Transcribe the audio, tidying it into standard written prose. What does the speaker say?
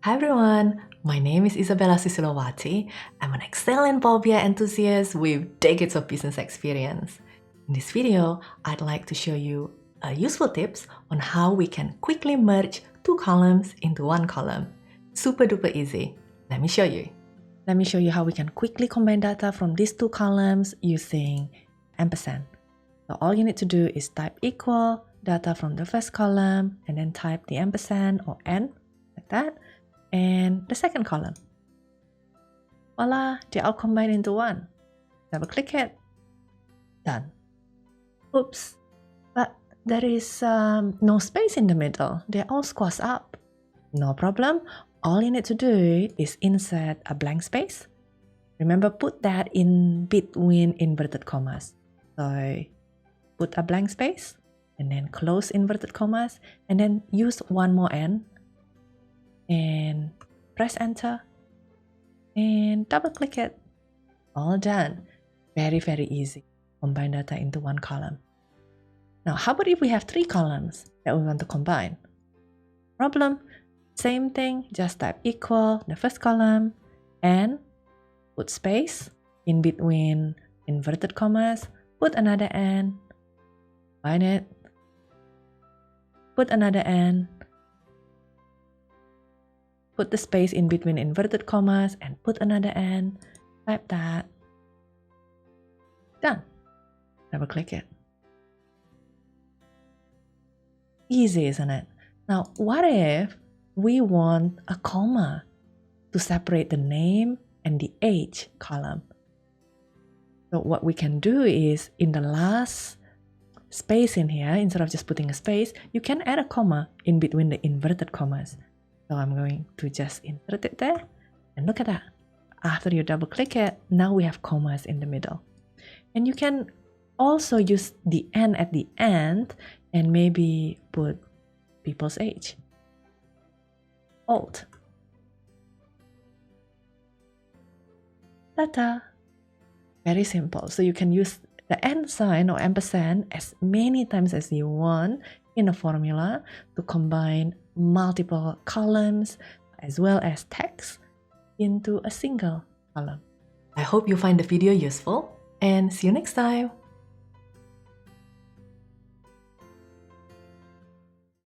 Hi everyone, my name is Isabella Susilowati. I'm an Excel and Power BI enthusiast with decades of business experience. In this video, I'd like to show you useful tips on how we can quickly merge two columns into one column. Super duper easy. Let me show you. Let me show you how we can quickly combine data from these two columns using ampersand. So all you need to do is type equal data from the first column and then type the ampersand or and like that. And the second column. Voila, they all combined into one. Double click it. Done. Oops, but there is no space in the middle. They're all squashed up. No problem. All you need to do is insert a blank space. Remember, put that in between inverted commas. So put a blank space and then close inverted commas and then use one more n. And press enter and double click it. All done. Very easy. Combine data into one column. Now how about if we have three columns that we want to combine? Problem, same thing, just type equal the first column and put space in between inverted commas, put another n, combine it, put another n, put the space in between inverted commas and put another n, type that, done. Double click it. Easy, isn't it? Now, what if we want a comma to separate the name and the age column? So what we can do is in the last space in here, instead of just putting a space, you can add a comma in between the inverted commas. So I'm going to just insert it there and look at that. After you double click it, now we have commas in the middle. And you can also use the n at the end and maybe put people's age. Old. Ta-da! Very simple. So you can use the n sign or ampersand as many times as you want in a formula to combine multiple columns as well as text into a single column. I hope you find the video useful and see you next time.